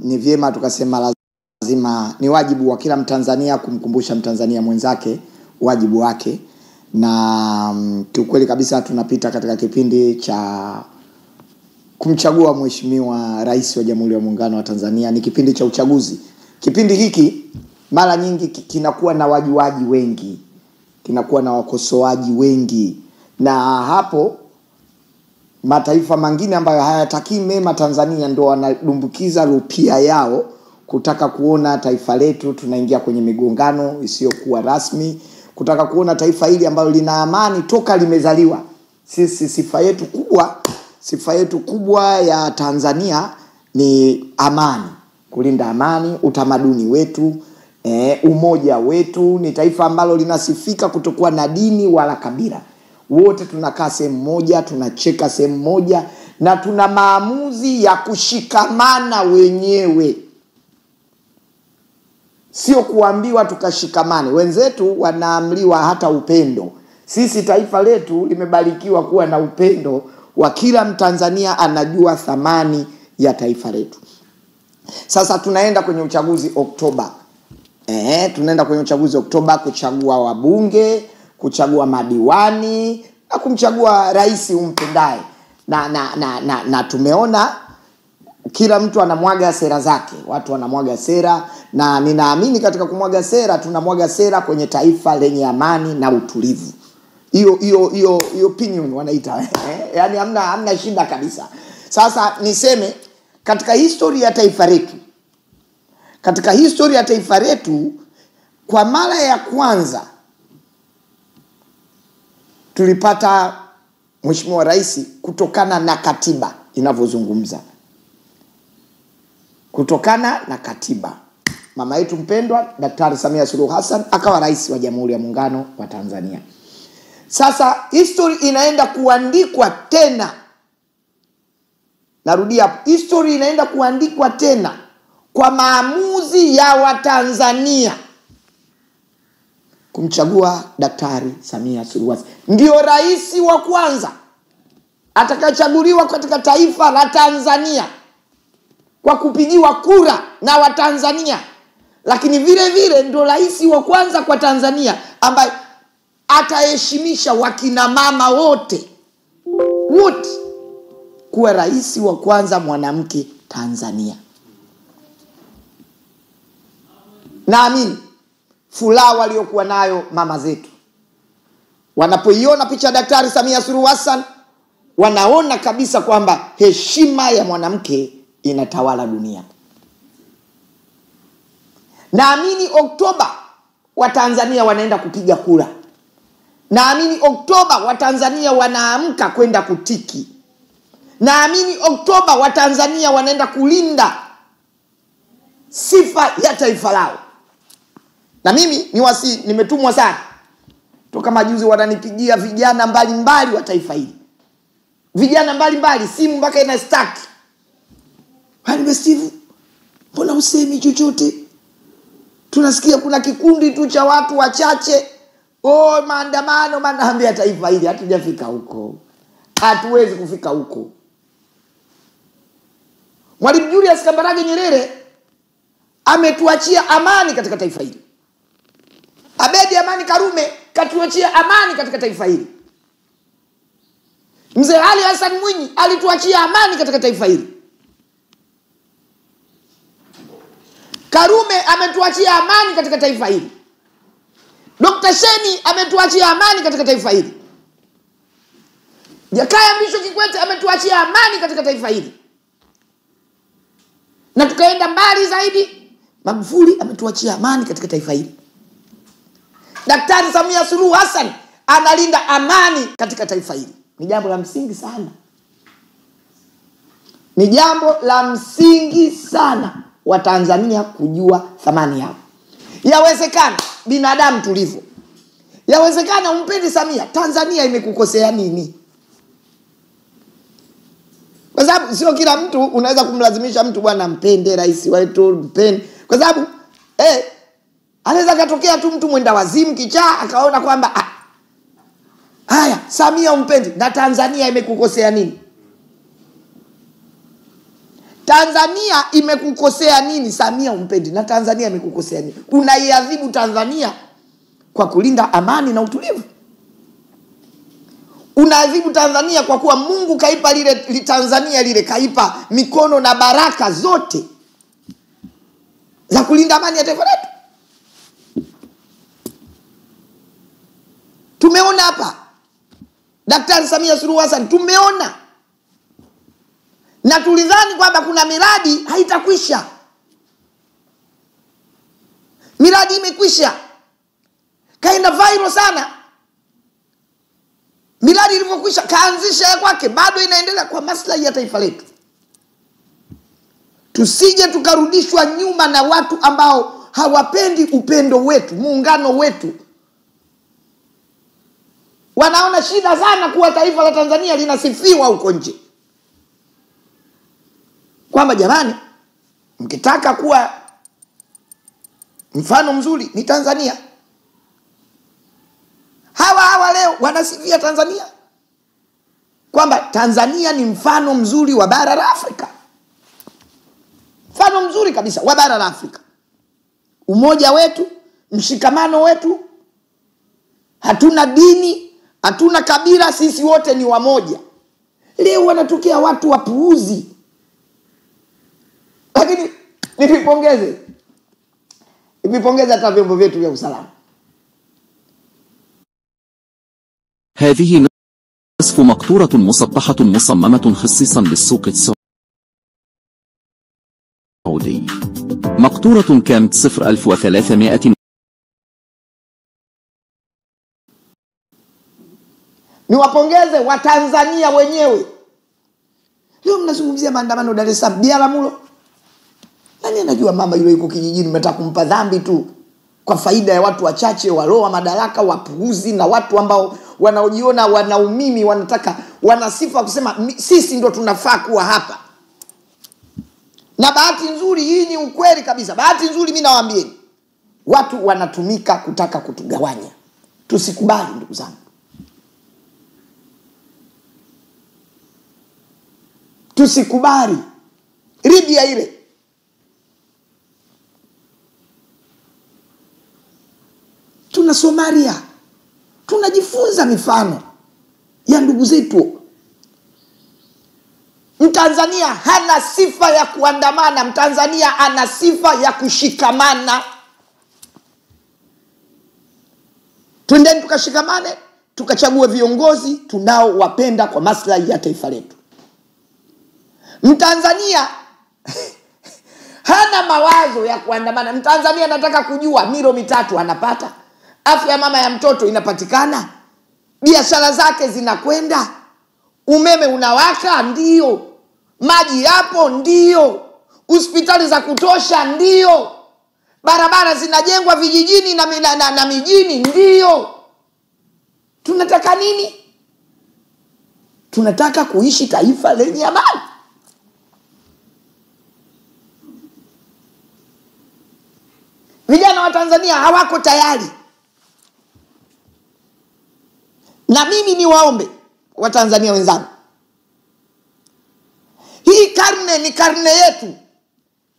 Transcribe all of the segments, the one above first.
ni vyema tukasema lazima ni wajibu wa kila Mtanzania kumkumbusha Mtanzania mwenzake wajibu wake. Na kiukweli kabisa tunapita katika kipindi cha kumchagua Mheshimiwa Rais wa Jamhuri ya Muungano wa Tanzania. Ni kipindi cha uchaguzi. Kipindi hiki mara nyingi kinakuwa na wajuaji wengi, kinakuwa na wakosoaji wengi, na hapo mataifa mengine ambayo hayataki mema Tanzania ndio wanadumbukiza rupia yao kutaka kuona taifa letu tunaingia kwenye migongano isiyokuwa rasmi, kutaka kuona taifa hili ambalo lina amani toka limezaliwa. Sisi sifa yetu kubwa ya Tanzania ni amani, kulinda amani, utamaduni wetu, umoja wetu. Ni taifa ambalo linasifika kutokuwa na dini wala kabila. Wote tunakaa sehemu moja, tunacheka sehemu moja, na tuna maamuzi ya kushikamana wenyewe, sio kuambiwa tukashikamane. Wenzetu wanaamliwa hata upendo. Sisi taifa letu limebarikiwa kuwa na upendo wa kila Mtanzania anajua thamani ya taifa letu. Sasa tunaenda kwenye uchaguzi Oktoba. Tunaenda kwenye uchaguzi Oktoba kuchagua wabunge, kuchagua madiwani na kumchagua rais umpendaye. Na tumeona kila mtu anamwaga sera zake. Watu wanamwaga sera, na ninaamini katika kumwaga sera tunamwaga sera kwenye taifa lenye amani na utulivu. Hiyo opinion wanaita. Yaani hamna shida kabisa. Sasa niseme katika historia ya taifa letu, kwa mara ya kwanza tulipata Mheshimiwa Rais kutokana na katiba inavyozungumza. Kutokana na katiba, mama yetu mpendwa Daktari Samia Suluhu Hassan akawa rais wa Jamhuri ya Muungano wa Tanzania. Sasa history inaenda kuandikwa tena. Narudia, history inaenda kuandikwa tena kwa maamuzi ya Watanzania kumchagua Daktari Samia Suluhu Hassan. Ndio rais wa kwanza atakayechaguliwa katika taifa la Tanzania kwa kupigiwa kura na Watanzania. Lakini vile vile ndio rais wa kwanza kwa Tanzania ambaye ataheshimisha wakina mama wote kuwa rais wa kwanza mwanamke Tanzania. Naamini furaha waliokuwa nayo mama zetu wanapoiona picha Daktari Samia Suluhu Hassan, wanaona kabisa kwamba heshima ya mwanamke inatawala dunia. Naamini Oktoba Watanzania wanaenda kupiga kura. Naamini Oktoba Watanzania wanaamka kwenda kutiki. Naamini Oktoba Watanzania wanaenda kulinda sifa ya taifa lao. Na mimi nimetumwa sana. Toka majuzi wananipigia vijana mbalimbali wa taifa hili. Vijana mbalimbali, simu mpaka ina stack. Hali Steve, mbona usemi chochote? Tunasikia kuna kikundi tu cha watu wachache. Maandamano, naambia taifa hili hatujafika huko. Hatuwezi kufika huko. Mwalimu Julius Kambarage Nyerere ametuachia amani katika taifa hili. Abedi Amani Karume katuachia amani katika taifa hili. Mzee Ali Hassan Mwinyi alituachia amani katika taifa hili. Karume ametuachia amani katika taifa hili. Dr. Sheni ametuachia amani katika taifa hili. Jakaya Mrisho Kikwete ametuachia amani katika taifa hili. Na tukaenda mbali zaidi, Magufuli ametuachia amani katika taifa hili. Daktari Samia Suluhu Hassan analinda amani katika taifa hili. Ni jambo la msingi sana. Ni jambo la msingi sana wa Tanzania kujua thamani yao. Yawezekana binadamu tulivyo. Yawezekana umpendi Samia, Tanzania imekukosea nini? Kwa sababu sio kila mtu unaweza kumlazimisha mtu bwana mpende rais wetu, mpende. Kwa sababu anaweza katokea tu mtu mwenda wazimu kichaa akaona kwamba haya Samia umpendi na Tanzania imekukosea nini? Tanzania imekukosea nini? Samia umpendi, na Tanzania imekukosea nini? Unaiadhibu Tanzania kwa kulinda amani na utulivu. Unaadhibu Tanzania kwa kuwa Mungu kaipa lile Tanzania lile, kaipa mikono na baraka zote za kulinda amani ya taifa letu. Tumeona hapa Daktari Samia Suluhu Hassan, tumeona, na tulidhani kwamba kuna miradi haitakwisha. Miradi imekwisha, kaenda viral sana. Miradi ilipokwisha kaanzisha ya kwake, bado inaendelea kwa maslahi ya taifa letu. Tusije tukarudishwa nyuma na watu ambao hawapendi upendo wetu, muungano wetu. Wanaona shida sana kuwa taifa la Tanzania linasifiwa huko nje, kwamba jamani, mkitaka kuwa mfano mzuri ni Tanzania. Hawa leo wanasifia Tanzania kwamba Tanzania ni mfano mzuri wa bara la Afrika. Mfano mzuri kabisa wa bara la Afrika. Umoja wetu, mshikamano wetu, hatuna dini, hatuna kabila, sisi wote ni wamoja. Leo wanatokea watu wapuuzi. Lakini nipipongeze hata vyombo vyetu vya usalama. هذه نصف مقطورة مسطحة مصممة خصيصا للسوق السعودي. مقطورة كانت 0,300. Niwapongeze wa Tanzania wenyewe. Leo mnazungumzia maandamano Dar es Salaam, Biaramulo. Nani anajua mama yule yuko kijijini, mmetaka kumpa dhambi tu kwa faida ya watu wachache waloa madaraka, wapuuzi, na watu ambao wanaojiona wanaumimi, wanasifa kusema sisi ndo tunafaa kuwa hapa. Na bahati nzuri, hii ni ukweli kabisa, bahati nzuri mimi nawaambieni, watu wanatumika kutaka kutugawanya. Tusikubali ndugu zangu. Tusikubali. Libya ile, tuna Somalia, tunajifunza mifano ya ndugu zetu. Mtanzania hana sifa ya kuandamana, Mtanzania ana sifa ya kushikamana. Twendeni tukashikamane, tukachague viongozi tunao wapenda kwa maslahi ya taifa letu. Mtanzania hana mawazo ya kuandamana. Mtanzania anataka kujua milo mitatu anapata, afya ya mama ya mtoto inapatikana, biashara zake zinakwenda, umeme unawaka, ndio, maji yapo, ndio, hospitali za kutosha, ndio, barabara zinajengwa vijijini na mijini, ndio. Tunataka nini? Tunataka kuishi taifa lenye amani. Vijana wa Tanzania hawako tayari. Na mimi niwaombe wa Tanzania wenzangu, hii karne ni karne yetu.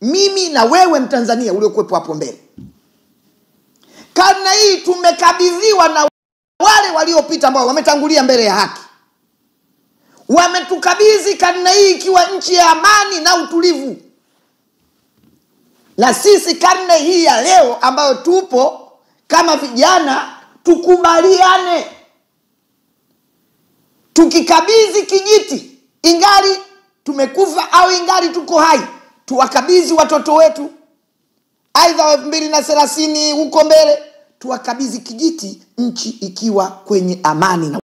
Mimi na wewe Mtanzania uliokuwepo hapo mbele. Karne hii tumekabidhiwa na wale waliopita ambao wametangulia mbele ya haki. Wametukabidhi karne hii ikiwa nchi ya amani na utulivu. Na sisi karne hii ya leo ambayo tupo kama vijana, tukubaliane. Tukikabidhi kijiti, ingali tumekufa au ingali tuko hai, tuwakabidhi watoto wetu, aidha 2030 huko mbele, tuwakabidhi kijiti, nchi ikiwa kwenye amani na